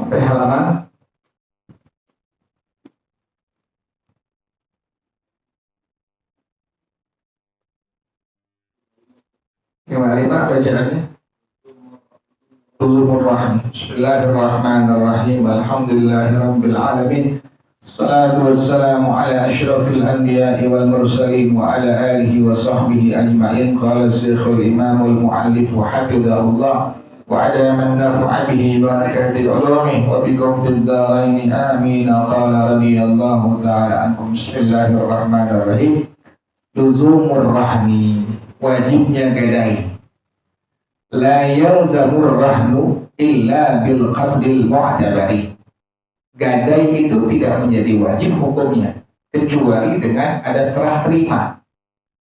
sampai halaman gimana Pak bacaannya? Bismillahirrahmanirrahim. Alhamdulillahirabbil alamin. Salatu wassalamu ala asyrafil anbiya'i wal mursalin wa ala alihi wa sahbihi ajma'in. Qala Syekhul Imam al-Mu'allif hafizahullah wa adaman nafa'a bihi barakatil ulumi wa bikum fid dharain amin. Qala radhiyallahu ta'ala ankum. Bismillahirrahmanirrahim. Luzumur rahmi, wajibnya gadai. La yalzamur rahnu illa bil qabdil mu'tabari. Gadai itu tidak menjadi wajib hukumnya kecuali dengan ada serah terima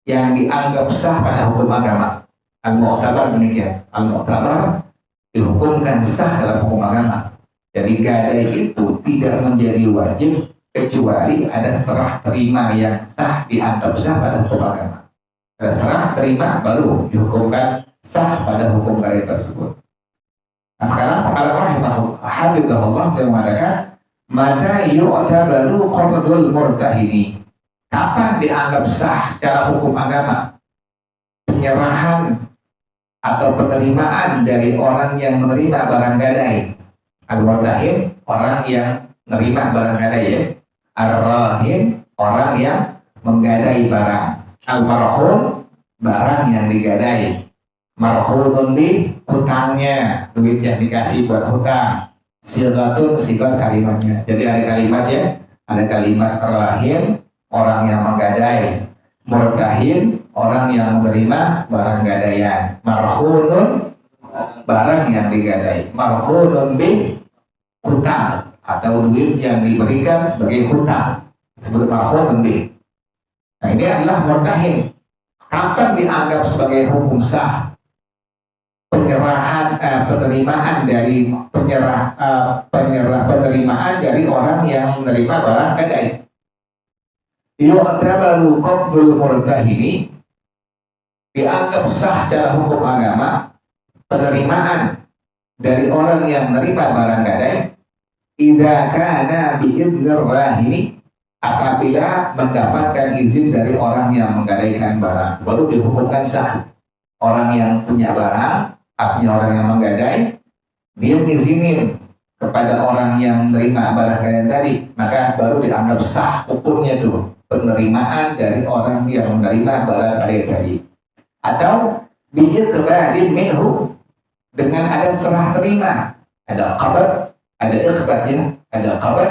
yang dianggap sah pada hukum agama. Al-mu'tabar demikian. Al-mu'tabar dihukumkan sah dalam hukum agama. Jadi gadai itu tidak menjadi wajib kecuali ada serah terima yang sah dianggap sah pada hukum agama. Ada serah terima baru dihukumkan sah pada hukum gadai tersebut. Nah sekarang Alhamdulillah beliau mengatakan maka yu'tabaru qabdul murtahini. Kapan dianggap sah secara hukum agama penyerahan atau penerimaan dari orang yang menerima barang gadai? Al-murtahin orang yang menerima barang gadai ya. Ar-rahin orang yang menggadai barang. Al-marhun barang yang digadai. Marhunun di hutangnya, duit yang dikasih buat hutang. Sigatun sigat kalimatnya. Jadi ada kalimat ya, ada kalimat rahin orang yang menggadai, murtahin orang yang menerima barang gadaian, marhunun barang yang digadai, marhunun bi hutang atau duit yang diberikan sebagai hutang disebut marhunun bi. Nah ini adalah murtahin. Kapan dianggap sebagai hukum sah penyerahan penerimaan dari penerimaan dari orang yang menerima barang gadai? Yu'tabaru qabdul murtahini, dianggap sah secara hukum agama penerimaan dari orang yang menerima barang gadai idza kana bi'idznir rahini, apabila mendapatkan izin dari orang yang menggadaikan barang baru dihukumkan sah. Orang yang punya barang, artinya orang yang menggadai, dia ngizinin kepada orang yang menerima barang gadaian tadi, maka baru dianggap sah hukumnya tuh penerimaan dari orang yang menerima barang gadaian tadi. Atau bi'iqbalin minhu, dengan ada serah terima, ada qabd, ada iqbal ya, ada qabd,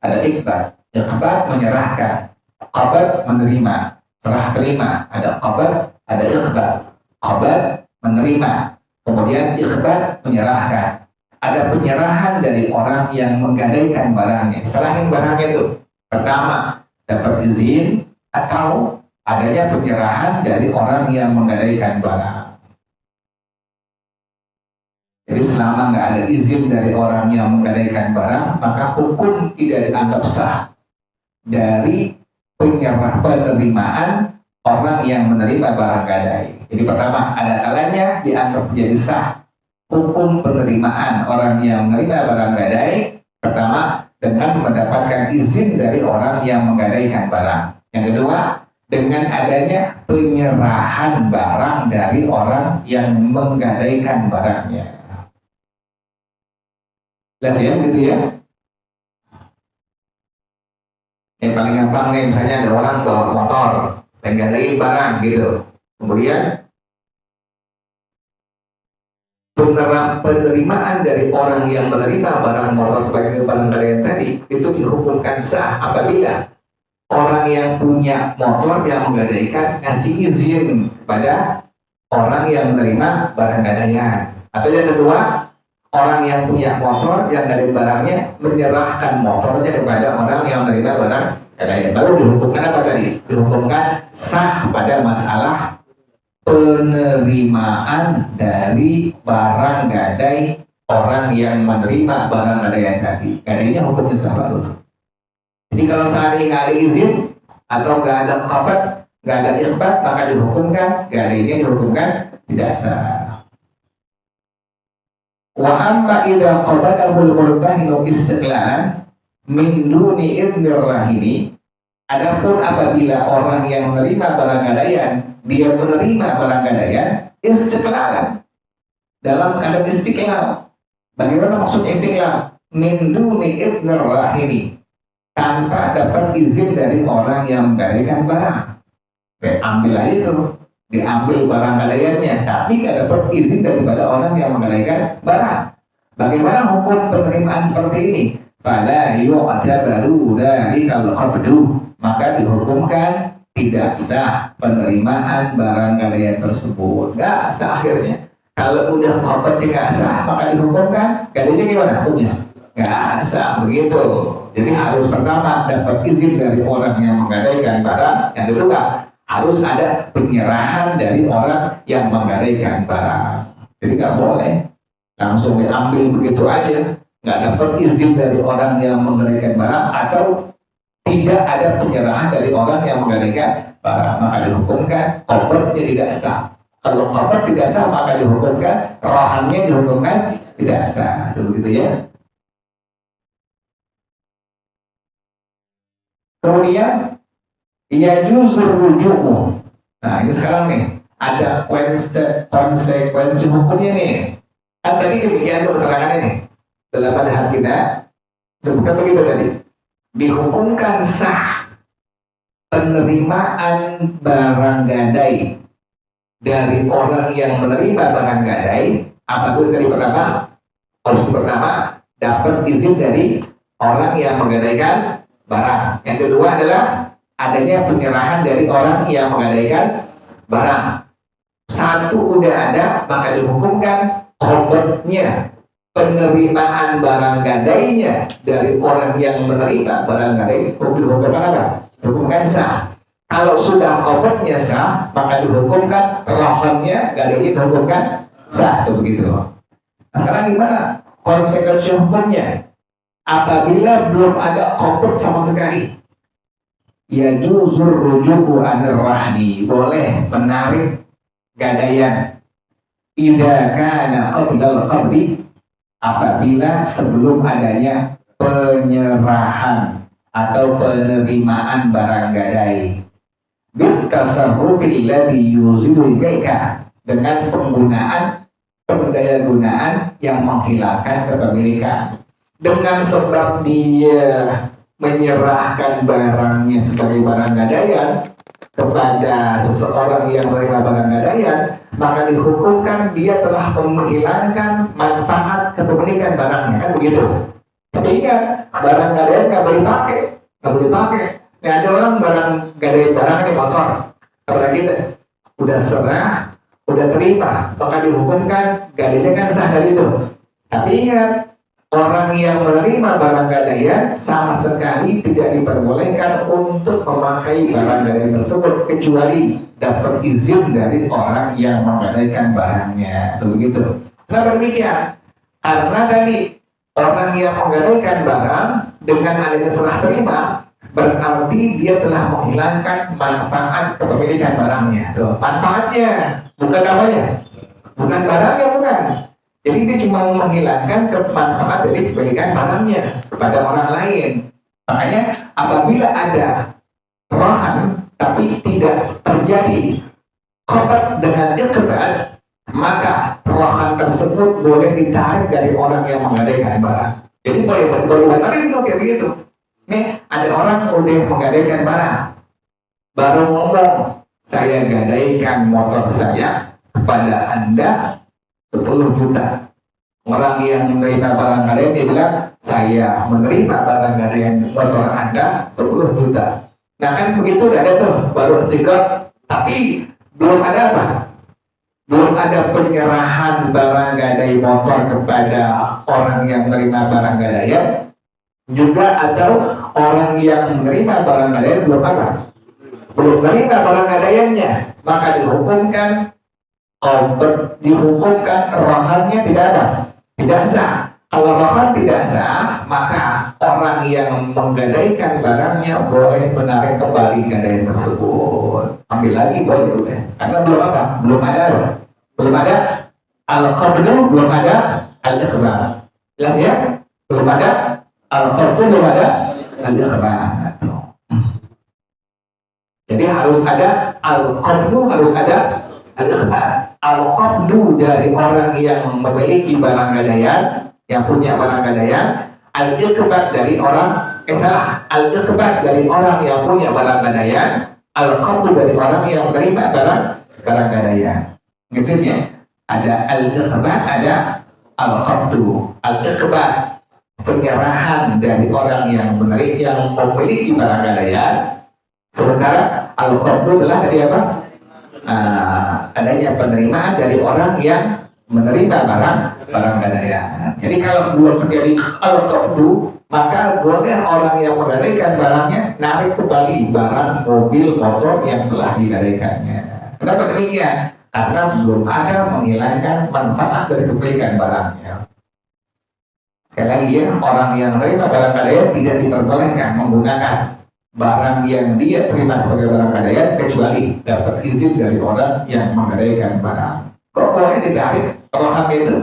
ada iqbal. Iqbal menyerahkan, qabd menerima, serah terima, ada qabd, ada iqbal. Qabd menerima, kemudian iqbal menyerahkan. Ada penyerahan dari orang yang menggadaikan barangnya. Serahin barangnya itu. Pertama, dapat izin atau adanya penyerahan dari orang yang menggadaikan barang. Jadi selama nggak ada izin dari orang yang menggadaikan barang, maka hukum tidak dianggap sah dari penerimaan orang yang menerima barang gadai. Jadi pertama, ada kalanya dianggap menjadi sah hukum penerimaan orang yang menerima barang gadai. Pertama, dengan mendapatkan izin dari orang yang menggadaikan barang. Yang kedua, dengan adanya penyerahan barang dari orang yang menggadaikan barangnya. Jelas ya, gitu ya. Yang paling gampang nih, misalnya ada orang bawa motor, menggadai barang gitu. Kemudian penerimaan dari orang yang menerima barang motor sebagai barang gadaian tadi itu dihukumkan sah apabila orang yang punya motor yang menggadaikan ngasih izin kepada orang yang menerima barang gadaian. Atau yang kedua, orang yang punya motor yang gadai barangnya menyerahkan motornya kepada orang yang menerima barang gadaian. Baru dihukumkan apa tadi? Dihukumkan sah pada masalah penerimaan dari barang gadai orang yang menerima barang gadaian tadi. Gadainya hukumnya sah baru. Jadi kalau seandainya nggak ada izin atau nggak ada qabd, nggak ada iqbal, maka dihukumkan gadainya dihukumkan tidak sah. Wa amma idza qabadahu al-murtahinu istiqlalan min duni idnir rahini. Adapun apabila orang yang menerima barang gadaian, dia menerima barang gadaian istiqlalan, dalam keadaan istiqlal. Bagaimana maksud istiqlal? Min duni idnir rahini, tanpa dapat izin dari orang yang menggadaikan barang. Ambil aja tuh, diambil barang gadaiannya, tapi nggak dapat izin daripada orang yang menggadaikan barang. Bagaimana hukum penerimaan seperti ini? Fala yu'tabaru dzalikal qabdu, maka dihukumkan tidak sah penerimaan barang gadaian tersebut. Nggak sah akhirnya. Kalau udah qabd tidak sah, maka dihukumkan gadaiannya gimana hukumnya? Nggak sah begitu. Jadi harus pertama dapat izin dari orang yang menggadaikan barang. Yang kedua, harus ada penyerahan dari orang yang menggadaikan barang. Jadi nggak boleh langsung diambil begitu aja, nggak dapat izin dari orang yang menggadaikan barang, atau tidak ada penyerahan dari orang yang menggadaikan barang, maka dihukumkan qabdnya tidak sah. Kalau qabd tidak sah, maka dihukumkan rohannya dihukumkan tidak sah. Itu begitu ya. Kemudian yajuzur ruju'u. Nah, ini sekarang nih ada konsekuensi hukumnya nih. Kan tadi demikian tuh keterangan ini dalam madhab kita sebutkan begitu tadi. Dihukumkan sah penerimaan barang gadai dari orang yang menerima barang gadai apabila dari pertama, opsi pertama dapat izin dari orang yang menggadaikan barang. Yang kedua adalah adanya penyerahan dari orang yang menggadaikan barang. Satu udah ada, maka dihukumkan qabdnya, penerimaan barang gadainya dari orang yang menerima barang gadai. Dihukumkan apa? Dihukumkan sah. Kalau sudah qabdnya sah, maka dihukumkan rohannya, gadainya dihukumkan sah. Itu begitu. Nah, sekarang gimana konsekuensi hukumnya? Apabila belum ada qabd sama sekali, yajuzur ruju'u anir rahni, boleh menarik gadaian idza kana qablal qabdi, apabila sebelum adanya penyerahan atau penerimaan barang gadai, bit tasarrufil ladzi yuzilu ilaika, dengan penggunaan pendayagunaan yang menghilangkan kepemilikan. Dengan sebab dia menyerahkan barangnya sebagai barang gadaian kepada seseorang yang menerima barang gadaian, maka dihukumkan dia telah menghilangkan manfaat kepemilikan barangnya, kan begitu. Tapi ingat, barang gadaian nggak boleh pakai. Nah, ada orang barang gadaian barangnya motor, kepada kita udah serah, udah terima, maka dihukumkan gadaiannya kan sah dari itu. Tapi ingat, orang yang menerima barang gadaian sama sekali tidak diperbolehkan untuk memakai barang gadaian tersebut kecuali dapat izin dari orang yang menggadaikan barangnya. Itu begitu. Kenapa demikian? Karena tadi orang yang menggadaikan barang dengan adanya serah terima berarti dia telah menghilangkan manfaat kepemilikan barangnya. Tuh, manfaatnya bukan apanya? Bukan barangnya, bukan. Jadi dia cuma menghilangkan manfaat dari kepemilikan barangnya kepada orang lain. Makanya apabila ada rohan tapi tidak terjadi qabd dengan iqbal, maka rohan tersebut boleh ditarik dari orang yang menggadaikan barang. Jadi boleh batalin tuh kayak begitu. Nih ada orang udah menggadaikan barang, baru ngomong, saya gadaikan motor saya kepada Anda 10 juta. Orang yang menerima barang gadaian dia bilang, saya menerima barang gadaian motor Anda 10 juta. Nah kan begitu udah ada tuh, baru sikap, tapi belum ada apa? Belum ada penyerahan barang gadai motor kepada orang yang menerima barang gadaian, juga atau orang yang menerima barang gadaian belum apa? Belum menerima barang gadaiannya, maka dihukumkan rohannya tidak ada, tidak sah. Kalau rohan tidak sah, maka orang yang menggadaikan barangnya boleh menarik kembali gadaian tersebut, ambil lagi boleh, karena belum apa? Belum ada al-qabdu, belum ada al-ikhbar. Jelas ya? Belum ada al-qabdu, belum ada al-ikhbar. Jadi harus ada al-qabdu, harus ada al-ikhbar. Al-qabdu dari orang yang memiliki barang gadaian, yang punya barang gadaian. Al-ikhbar dari orang al-ikhbar dari orang yang punya barang gadaian. Al-qabdu dari orang yang menerima barang gadaian. Gitu ya? Ada al-ikhbar, ada al-qabdu. Al-ikhbar penyerahan dari orang yang memiliki barang gadaian. Sementara al-qabdu adalah dari apa? Adanya penerimaan dari orang yang menerima barang gadaian. Jadi kalau belum terjadi al-qabdu, maka boleh orang yang menggadaikan barangnya narik kembali barang mobil motor yang telah digadaikannya. Kenapa demikian? Karena belum ada menghilangkan manfaat dari kepemilikan barangnya. Sekali lagi ya, orang yang menerima barang gadaian tidak diperbolehkan menggunakan barang yang dia terima sebagai barang gadaian kecuali dapat izin dari orang yang menggadaikan barang. Kok boleh ditarik roham itu?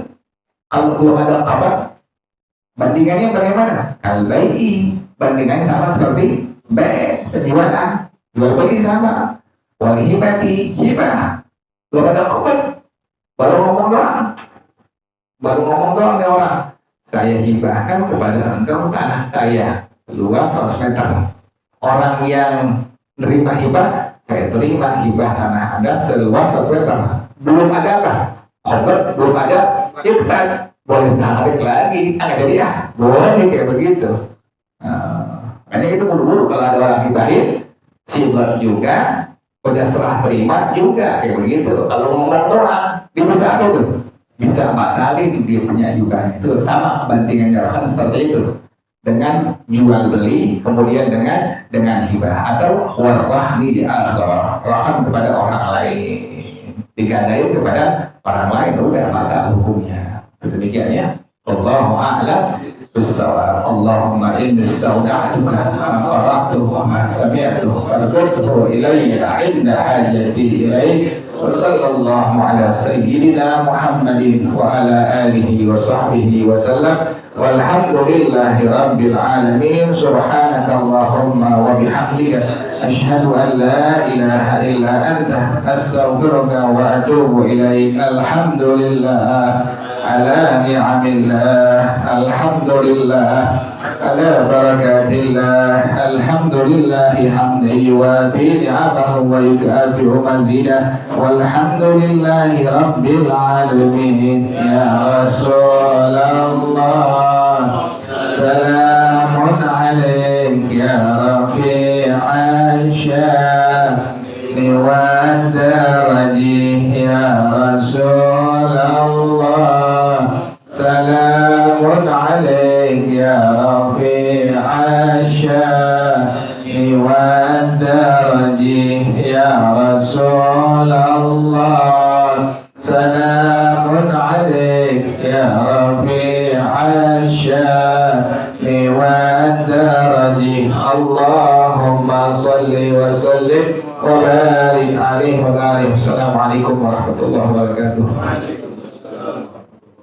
Kalau belum ada kabar, bandingannya bagaimana? Kalau bai'i, bandingannya sama seperti penjualan, jual beli sama. Wal hibati, hibah. Belum ada kabar, baru ngomong doang nih orang. Saya hibahkan kepada engkau tanah saya luas 100 meter. Orang yang menerima hibah, saya terima hibah tanah Anda seluas 100 meter. Belum ada apa? Khobar, belum ada ikhbar. Boleh tarik lagi, jadi boleh kayak begitu. Makanya itu buru-buru kalau ada orang hibahin, sibar juga, udah serah terima juga kayak begitu. Kalau ngomong doang, dia bisa apa tuh? Bisa batalin dia punya hibahnya. Itu sama bandingannya rohan seperti itu. Dengan jual beli, kemudian dengan hibah atau warahmi di akhirah, rohan kepada orang lain, digandai kepada orang lain, udah batal hukumnya. Demikian ya. Allahu a'lam bis-shawab. Allahumma inni istaudathuka ma qara'tuhu ma sami'tuhu fardudhu ilayya 'inda hajati ilayhi. Wa sallallahu ala sayyidina Muhammadin wa ala alihi wa sahbihi wa sallam. Walhamdulillahi rabbil alamin. Subhanaka Allahumma wa bihamdika asyhadu an la ilaha illa anta astaghfiruka wa atubu ilaik. Alhamdulillah ala ni'amillah, alhamdulillah ala barakatillah, alhamdulillahi hamdan yuwafi ni'amahu wa yukafi'u mazidah, walhamdulillahi rabbil alamin. Ya Rasulullah, salamun alaik ya rafi'an sya'ni wa daraji. Ya Rasulullah, salamun alaik ya rafi'an sya'ni wa daraji. Ya Rasulullah, salamun alaik ya rafi'an sya'ni wa daraji. Allahumma salli wa sallim wa barik alaihi wa alihi. Assalamualaikum warahmatullahi wabarakatuh.